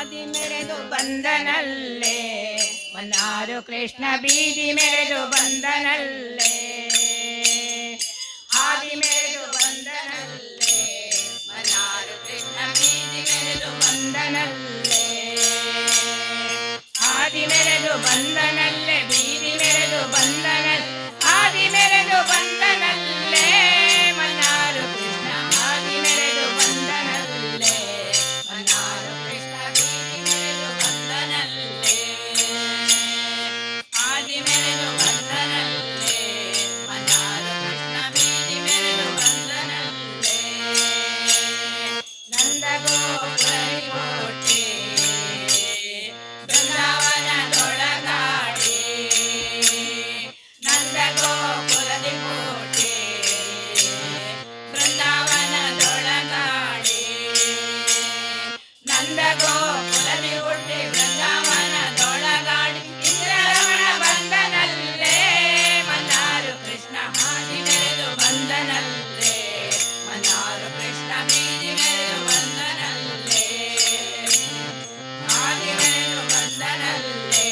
ಹಾದಿ ಮೆರೆದು ಬಂದನಲ್ಲೇ ಮನ್ನಾರು ಕೃಷ್ಣ ಬೀದಿ ಮೆರೆದು ಬಂದನಲ್ಲೇ ಹಾದಿ ಮೆರೆದು ಬಂದನಲ್ಲೇ ಮನ್ನಾರು ಕೃಷ್ಣ ಬೀದಿ ಮೆರೆದು ಬಂದನಲ್ಲೇ ಹಾದಿ ಮೆರೆದು ಬಂದನಲ್ಲೇ ಬೀದಿ ಮೆರೆದು ಬಂದನಲ್ಲೇ ಹಾದಿ ಮೆರೆದು ಬಂದನಲ್ಲೇ ಮನ್ನಾರು ಕೃಷ್ಣ ಹಾದಿ ಮೆರೆದು ಬಂದನಲ್ಲೇ ಮನ್ನಾರು ಕೃಷ್ಣ ಬೀದಿ ಮೆರೆದು ಬಂದನಲ್ಲೇ ಹಾದಿ ಮೆರೆದು ಬಂದನಲ್ಲೇ ಮನ್ನಾರು ಕೃಷ್ಣ ಬೀದಿ ಮೆರೆದು ಬಂದನಲ್ಲೇ ನಂದಗೋಪುರದಿ ಕೋಟೆ ಬೃಂದಾವನದೊಳಗಾಡಿ ನಂದಗೋಪುರದಿ ಕೋಟೆ ಬೃಂದಾವನದೊಳಗಾಡಿ ನಂದಗೋಪುರದಿ ಹುಟ್ಟಿ ಬೃಂದಾವನದೊಳಗಾಡಿ ಇಂದ್ರರಮಣ ಬಂದನಲ್ಲೇ ಮನ್ನಾರು ಕೃಷ್ಣ ಹಾದಿ ಮೆರೆದು ಬಂದನಲ್ಲೇ ಮನ್ನಾರು ಕೃಷ್ಣ ಬೀದಿ ಮೆರೆದು ಬಂದನಲ್ಲೇ ಹಾದಿ ಮೆರೆದು ಬಂದನಲ್ಲೇ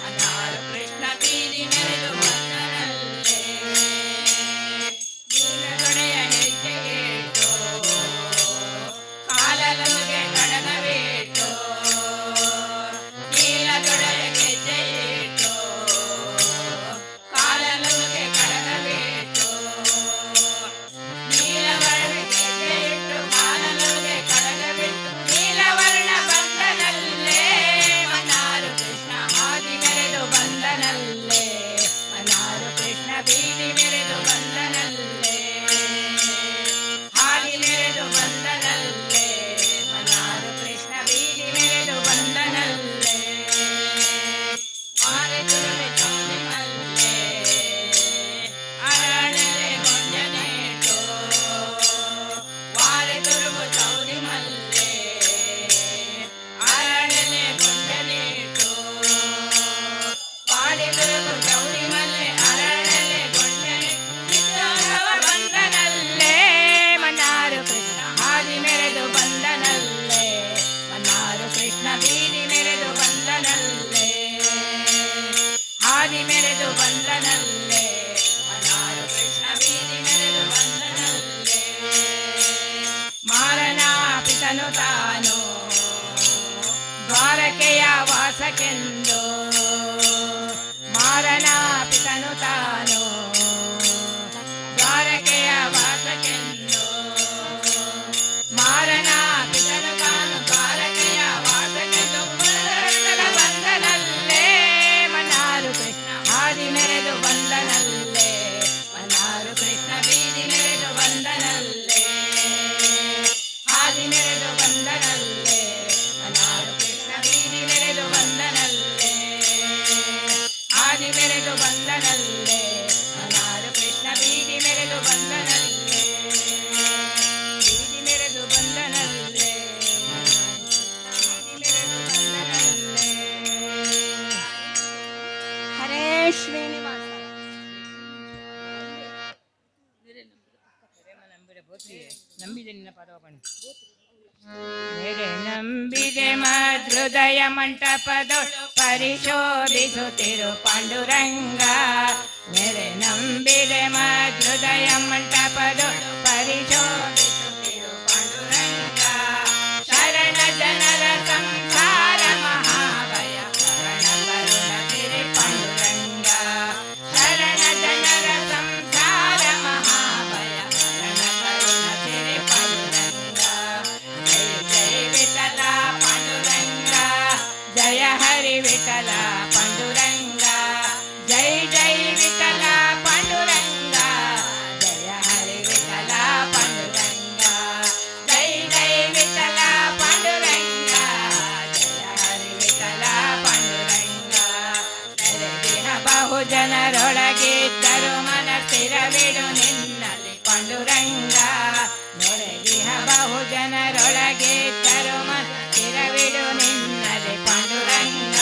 ಮನ್ನಾರು ಕೃಷ್ಣ ಬೀದಿ ಮೆರೆದು ಬಂದನಲ್ಲೇ ನೀಲದೊಡೆಯ ಹೆಜ್ಜೆಗೇಟು ಕಾಲಲುಗೆ ಕಡಗವೇಟು ನೀಲದೊಡೆಯ ಹೆಜ್ಜೆಯಿಟ್ಟು ಕಾಲಲುಗೆ ಕಡಗವೇಟು ನೀಲವರ್ಣ ಹೆಜ್ಜೆಯಿಟ್ಟು ಕಾಲಲುಗೆ ಕಡಗವಿಟ್ಟು ನೀಲವರ್ಣ ಬಂದನಲ್ಲೇ ಮನ್ನಾರು ಕೃಷ್ಣ ಹಾದಿ ಮೆರೆದು ಬಂದನಲ್ಲೇ ಮನ್ನಾರು ಕೃಷ್ಣ ಬೀದಿ ಮೆರೆದು ಬಂದನಲ್ಲೇ ಹಾದಿ ಮೆರೆದು ಬಂದನಲ್ಲೇ ಮನ್ನಾರು ಕೃಷ್ಣ ಬೀದಿ ಮೆರೆದು ಬಂದನಲ್ಲೇ ಮಾರೆ ತುರುವೆ ಚೌಡಿ ಮಲ್ಲೆ ಅರಳಲೆ ಗೊಂಜನೇಟು ವಾರೆ ತುರುವು ಚೌಡಿ ಮಲ್ಲೆ ಅರಳಲೆ ಗೊಂಜನೇಟು ವಾರೆ ತುರುವು ಚೌಡಿ ಮಲ್ಲೆ ಅರಳಲೆ ಗೊಂಜನೇಟು ನಿತ್ಯೋತ್ಸವ ಬಂದನಲ್ಲೇ ಮನ್ನಾರು ಕೃಷ್ಣ ಹಾದಿ ಮೆರೆದು ಬಂದನಲ್ಲೇ ಮನ್ನಾರು ಕೃಷ್ಣ ಬೀದಿ ಮೆರೆದು ಬಂದನಲ್ಲೇ ಹಾದಿ ಮೆರೆದು ಬಂದನಲ್ಲೇ ಮನ್ನಾರು ಕೃಷ್ಣ ಬೀದಿ ಮೆರೆದು ಬಂದನಲ್ಲೇ ಮಾರನ ಪಿತನು ತಾನು ದ್ವಾರಕೆಯ ವಾಸಕ್ಕೆಂದು ಮಾರನ ಪಿತನು ತಾನು ದ್ವಾರಕೆಯ ವಾಸಕ್ಕೆಂದು ಮಾರನ ಪಿತನು ತಾನು ದ್ವಾರಕೆಯ ವಾಸಕ್ಕೆಂದು ಪುರದೊಳಗಲ ಬಂದನಲ್ಲೇ ಮನ್ನಾರು ಕೃಷ್ಣ ಹಾದಿ ಮೆರೆದು ಬಂದನಲ್ಲೇ ಮನ್ನಾರು ಕೃಷ್ಣ ಬೀದಿ ಮೆರೆದು ಬಂದನಲ್ಲೇ ಹಾದಿ ಮೆರೆದು ಬಂದನಲ್ಲೇ ಮನ್ನಾರು ಕೃಷ್ಣ ಬೀದಿ ಮೆರೆದು ಬಂದನಲ್ಲೇ ಹಾದಿ ಮೆರೆದು ಬಂದನಲ್ಲೇ ಮನ್ನಾರು ಕೃಷ್ಣ ಬೀದಿ ಮೆರೆದು ಬಂದನಲ್ಲೇ ಬೀದಿ ಮೆರೆದು ಬಂದನಲ್ಲೇ ಬೀದಿ ಮೆರೆದು ಬಂದನಲ್ಲೇ ಹರೇ ಶ್ರೀನಿವಾಸ ನಂಬಿದೆ ನಿನ್ನ ಪದವಪಣಿ ನೆರೆ ನಂಬಿದೆ ಮಹೃದಯ ಮಂಟಪದೊಳು ಪರಿಶೋಧಿಸುತ್ತಿರು ಪಾಂಡುರಂಗ ನೆರೆ ನಂಬಿದೆ ಮಹೃದಯ ಮಂಟಪದೊಳು ಪರಿಶೋಧಿಸುತ್ತಿರು ಪಾಂಡುರಂಗ ಶರಣ ಜನರ ಸಂಸಾರ ಮಹಾಭಯ ಶರಣ ಕರುಣ ಸಿರಿ ಪಾಂಡುರಂಗ ಶರಣ ಜನರ ಸಂಸಾರ ಮಹಾಭಯ ಶರಣ ಕರುಣ ಸಿರಿ ಪಾಂಡುರಂಗ ಜೈ ಜೈ ವಿಠಲ ಪಾಂಡುರಂಗ ಜಯ ಹರಿ ವಿಠಲ ಪಾಂಡುರಂಗ ಜೈ ಜೈ ವಿಠಲ ಪಾಂಡುರಂಗ ಜಯ ಹರಿ ವಿಠಲ ಪಾಂಡುರಂಗ ಜೈ ಜೈ ವಿಠಲ ಪಾಂಡುರಂಗ ಜಯ ಹರಿ ವಿಠಲ ಪಾಂಡುರಂಗ ನೆರೆದಿಹ ಬಹು ಜನರೊಳಗಿದ್ದರು ಮನ ಸ್ಥಿರವಿಡು ನಿನ್ನಲ್ಲಿ ಪಾಂಡುರಂಗ ನೆರೆದಿಹ ಬಹು ಜನರೊಳಗಿದ್ದರು ಮನ ಸ್ಥಿರವಿಡು ನಿನ್ನಲ್ಲಿ ಪಾಂಡುರಂಗ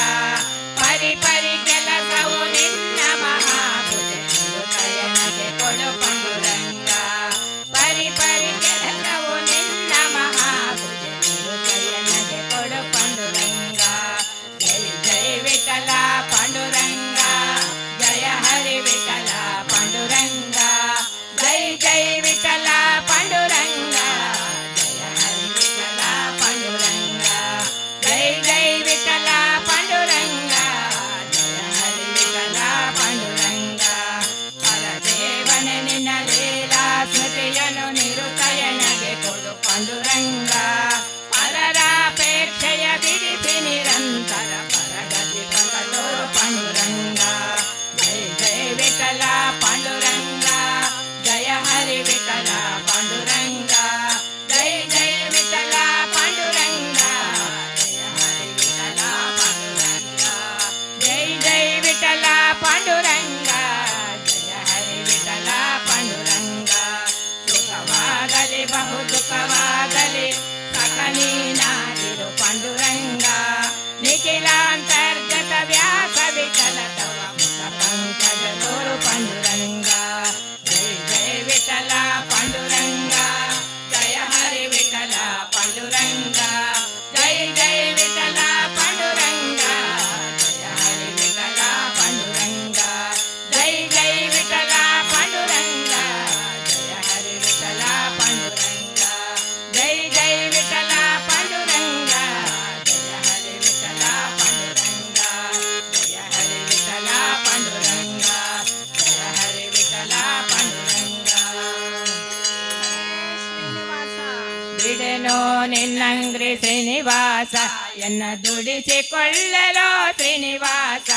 ಶ್ರೀನಿವಾಸ ಎನ್ನ ದುಡಿಸಿಕೊಳ್ಳಲು ಶ್ರೀನಿವಾಸ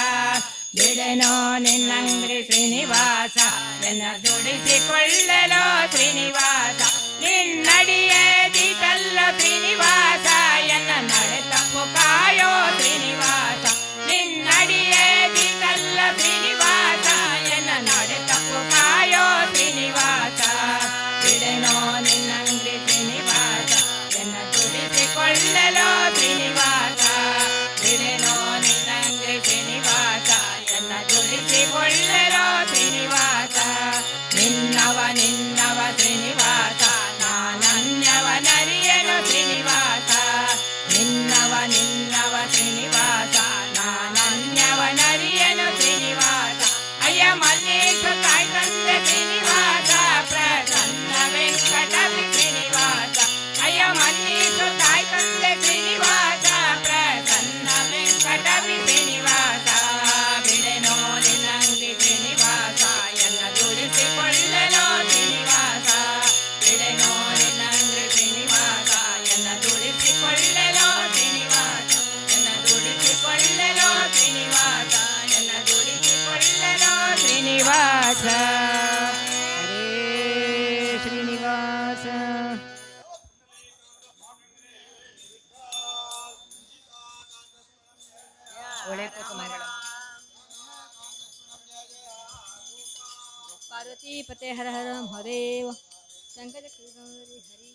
ಬಿಡೆನೋ ನಿನ್ನಂಗ್ರಿ ಶ್ರೀನಿವಾಸ ಎನ್ನ ದುಡಿಸಿಕೊಳ್ಳಲು ಶ್ರೀನಿವಾಸ ನಿನ್ನಡಿಯೇ ದೀತಲ್ಲ ಶ್ರೀನಿವಾಸ ಎನ್ನ ನಡೆ ತಪ್ಪು ಕಾಯೋ ಶ್ರೀನಿವಾಸ ನಿನ್ನಡಿಯೇ ದೀತಲ್ಲ ಶ್ರೀನಿವಾಸ ಎನ್ನ ನಡೆ ತಪ್ಪು ಕಾಯೋ ಶ್ರೀನಿವಾಸ ಬಿಡೆನೋ ನಿನ್ನಂಗ್ರಿ ಶ್ರೀನಿವಾಸ ಎನ್ನ ದುಡಿಸಿಕೊಳ್ಳಲು ಶ್ರೀನಿವಾಸ ಬಿಡೆನೋ ನಿನ್ನಂಗ್ರಿ ಶ್ರೀನಿವಾಸ ಎನ್ನ ದುಡಿಸಿಕೊಳ್ಳಲು ಶ್ರೀನಿವಾಸ ನಿನ್ನವ ನಿನ್ನವ ಶ್ರೀನಿವಾಸ ನಾನನ್ಯವನರಿಯನು ಶ್ರೀನಿವಾಸ ನಿನ್ನವ ನಿನ್ನವ ಶ್ರೀನಿವಾಸ ನಾನನ್ಯವನರಿಯನು ಶ್ರೀನಿವಾಸ ಅಯ್ಯ ಮಲ್ಲೇಶ ತಾಯಿ ತಂದೆ ಶ್ರೀನಿವಾಸ ಪ್ರಸನ್ನ ವೆಂಕಟಪತಿ ಶ್ರೀನಿವಾಸ ಅಯ್ಯ ಮಲ್ಲೇಶ ತಾಯಿ ತಂದೆ ಶ್ರೀನಿವಾಸ ಪ್ರಸನ್ನ ವೆಂಕಟಪತಿ ಶ್ರೀನಿವಾಸ ಬಿಡೆನೋ ನಿನ್ನಂಗಿ ಶ್ರೀನಿವಾಸ ಎನ್ನ ದುಡಿಸಿಕೊಳ್ಳಲು ಶ್ರೀನಿವಾಸ ಬಿಡೆನೋ ನಿನ್ನಂಗ್ರಿ ಶ್ರೀನಿವಾಸ ಎನ್ನ ದುಡಿಸಿಕೊಳ್ಳಲು ಶ್ರೀನಿವಾಸ ಎನ್ನ ದುಡಿಸಿಕೊಳ್ಳಲು ಶ್ರೀನಿವಾಸ ಎನ್ನ ದುಡಿಸಿಕೊಳ್ಳಲು ಶ್ರೀನಿವಾಸ ಹರೇ ಶ್ರೀನಿವಾಸ ಒಳ್ಳೆ ಕುಮಾರ पार्वती पते हर हर महादेव शंकर हरि हरि